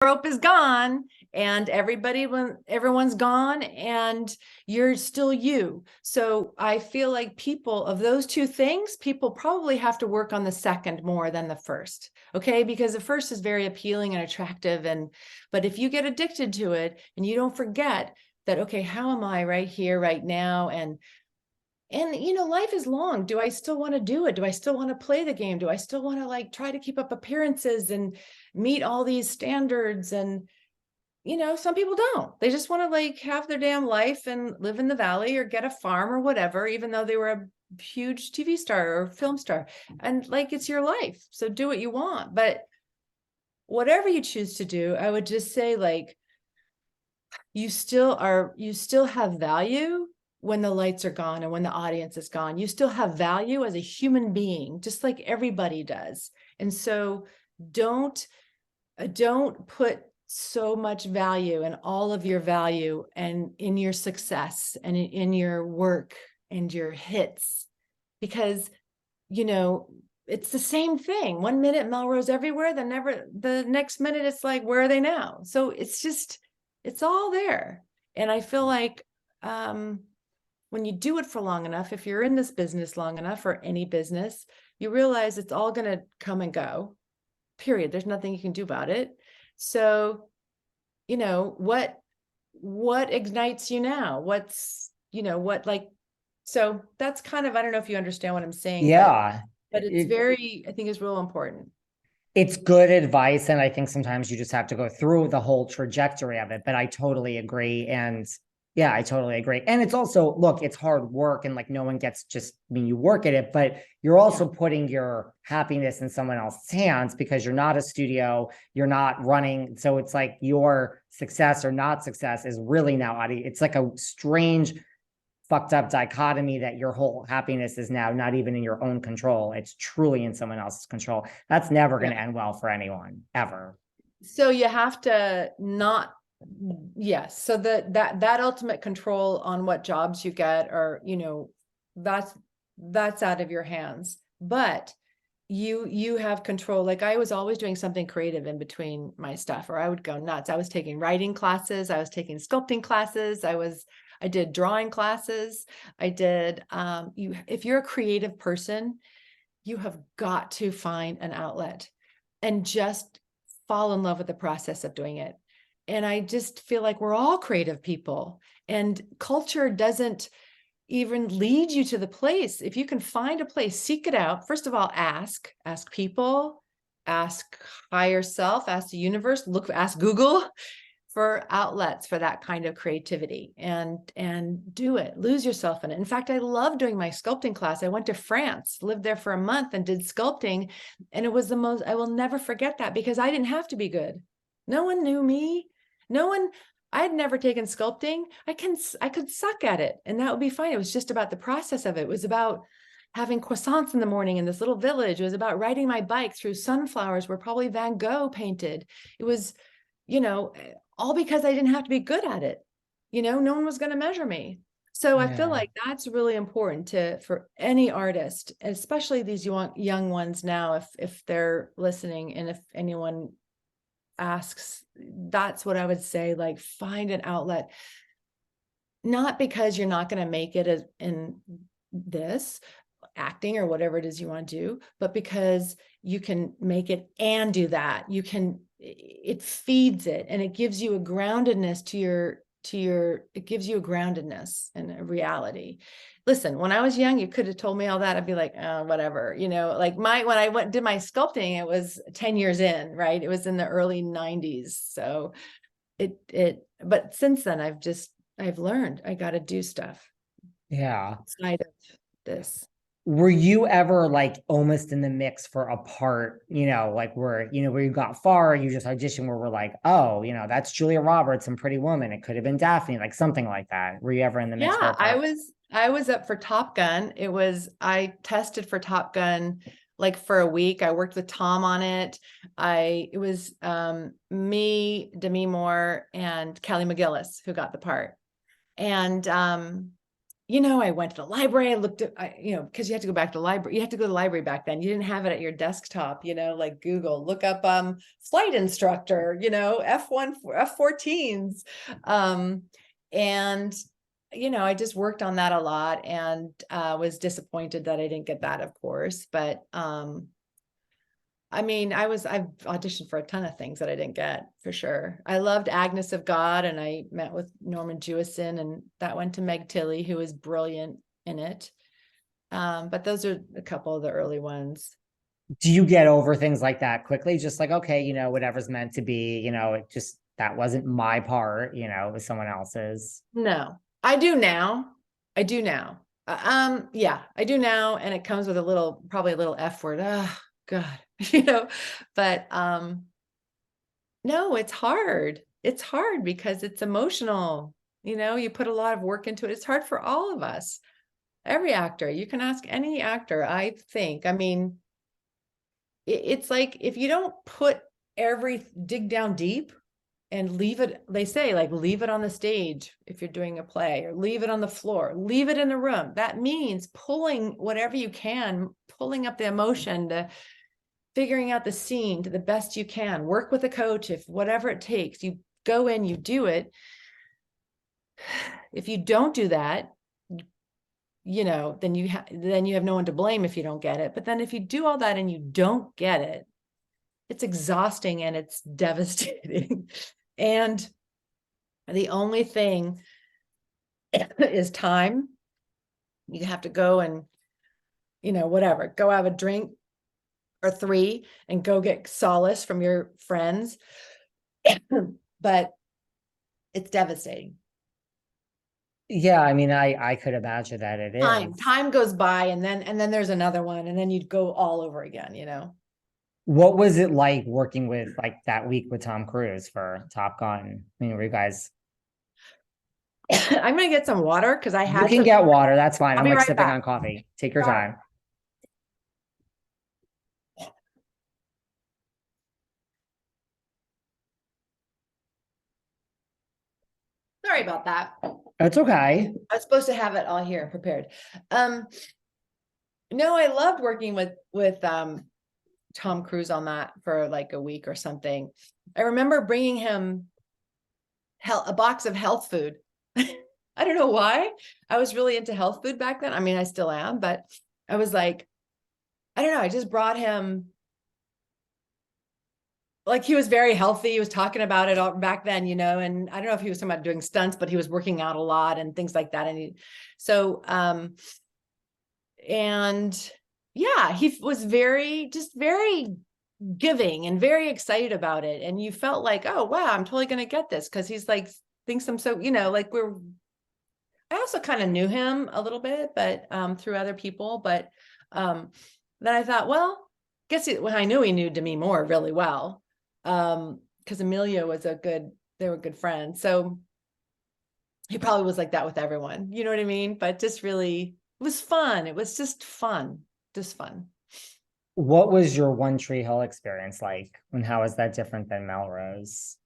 rope is gone and everyone's gone and you're still you. So I feel like people of those two things, people probably have to work on the second more than the first. Okay. Because the first is very appealing and attractive. But if you get addicted to it and you don't forget that, okay, how am I right here, right now? And life is long. Do I still want to do it? Do I still want to play the game? Do I still want to like try to keep up appearances and meet all these standards? And, some people don't. They just want to like have their damn life and live in the valley or get a farm or whatever, even though they were a huge TV star or film star. And like, it's your life. So do what you want. But whatever you choose to do, I would just say like, you still have value when the lights are gone and when the audience is gone. You still have value as a human being, just like everybody does. And so don't put so much value in all of your value and in your success and in your work and your hits, because, it's the same thing. 1 minute Melrose everywhere, the next minute it's like, where are they now? So it's all there. And I feel like, when you do it for long enough, if you're in this business long enough, or any business, you realize it's all going to come and go, period. There's nothing you can do about it. So, what ignites you now? So that's kind of, I don't know if you understand what I'm saying. Yeah. But it's I think it's real important. It's good advice. And I think sometimes you just have to go through the whole trajectory of it. But I totally agree. And yeah, I totally agree. And it's also, look, it's hard work and like no one gets you work at it, but you're also putting your happiness in someone else's hands because you're not a studio, you're not running. So it's like your success or not success is really now it's like a strange fucked up dichotomy that your whole happiness is now not even in your own control. It's truly in someone else's control. That's never going to end well for anyone, ever. So you have to not, yes. So that ultimate control on what jobs you get, or, that's out of your hands. But you have control. Like I was always doing something creative in between my stuff, or I would go nuts. I was taking writing classes, I was taking sculpting classes, I did drawing classes. I did, if you're a creative person, you have got to find an outlet and just fall in love with the process of doing it. And I just feel like we're all creative people, and culture doesn't even lead you to the place. If you can find a place, seek it out. First of all, ask people, ask higher self, ask the universe, ask Google for outlets for that kind of creativity, and do it. Lose yourself in it. In fact, I love doing my sculpting class. I went to France, lived there for a month and did sculpting. And it was I will never forget that, because I didn't have to be good. No one knew me. I had never taken sculpting. I could suck at it and that would be fine. It was just about the process of it. It was about having croissants in the morning in this little village. It was about riding my bike through sunflowers where probably Van Gogh painted. It was, all because I didn't have to be good at it. No one was going to measure me. So I feel like that's really important for any artist, especially these young ones now, if they're listening, and if anyone asks, that's what I would say, like find an outlet, not because you're not going to make it in this acting or whatever it is you want to do, but because you can make it and do that. It feeds it, and it gives you a groundedness it gives you a groundedness and a reality. Listen, when I was young, you could have told me all that. I'd be like, oh, whatever, like when I did my sculpting, it was 10 years in, right? It was in the early 90s. So but since then I've learned I got to do stuff. Yeah. Outside of this. Were you ever like almost in the mix for a part, like where you got far, you just auditioned where we're like, oh, that's Julia Roberts and Pretty Woman. It could have been Daphne, like something like that. Were you ever in the mix for a part? I was up for Top Gun. I tested for Top Gun like for a week. I worked with Tom on it. It was me, Demi Moore, and Kelly McGillis who got the part. And I went to the library, I looked at, because you had to go back to the library, you had to go to the library back then. You didn't have it at your desktop, like Google, look up flight instructor, F1, F-14s. And I just worked on that a lot, and was disappointed that I didn't get that, of course. But I've auditioned for a ton of things that I didn't get, for sure. I loved Agnes of God, and I met with Norman Jewison, and that went to Meg Tilly, who was brilliant in it. But those are a couple of the early ones. Do you get over things like that quickly? Just like, okay, whatever's meant to be, it just, that wasn't my part, it was someone else's. No, I do now. I do now. Yeah, I do now. And it comes with probably a little F word. Oh, God, but no, it's hard. It's hard because it's emotional. You put a lot of work into it. It's hard for all of us. Every actor, you can ask any actor, I think. It's like, if you don't dig down deep and leave it, they say, like, leave it on the stage if you're doing a play, or leave it on the floor, leave it in the room. That means pulling whatever you can, pulling up the emotion, to figuring out the scene to the best you can, work with a coach, if whatever it takes, you go in, you do it. If you don't do that, then you have no one to blame if you don't get it. But then if you do all that and you don't get it, it's exhausting and it's devastating. And the only thing is time. You have to go and, whatever, go have a drink or 3 and go get solace from your friends. But it's devastating. Yeah, I could imagine that it is. Time goes by, and then there's another one, and then you'd go all over again, What was it like working with, like, that week with Tom Cruise for Top Gun? Were you guys? I'm gonna get some water because I had You can some. get water. That's fine. I'll I'm be like right sipping back. on coffee. Take your Sorry. time. Sorry about that. It's okay. I was supposed to have it all here prepared. No, I loved working with Tom Cruise on that for like a week or something. I remember bringing him a box of health food. I don't know why. I was really into health food back then. I still am, but I was like, I don't know. I just brought him, like, he was very healthy. He was talking about it all back then, and I don't know if he was talking about doing stunts, but he was working out a lot and things like that. And yeah, he was very giving and very excited about it. And you felt like, oh, wow, I'm totally going to get this. Cause he's like, thinks I'm so, like I also kind of knew him a little bit, but through other people. But then I thought, well, when I knew he knew Demi Moore really well, because Amelia was they were good friends. So he probably was like that with everyone, you know what I mean? But just really, it was fun. It was just fun, just fun. What was your One Tree Hill experience like? And how is that different than Melrose?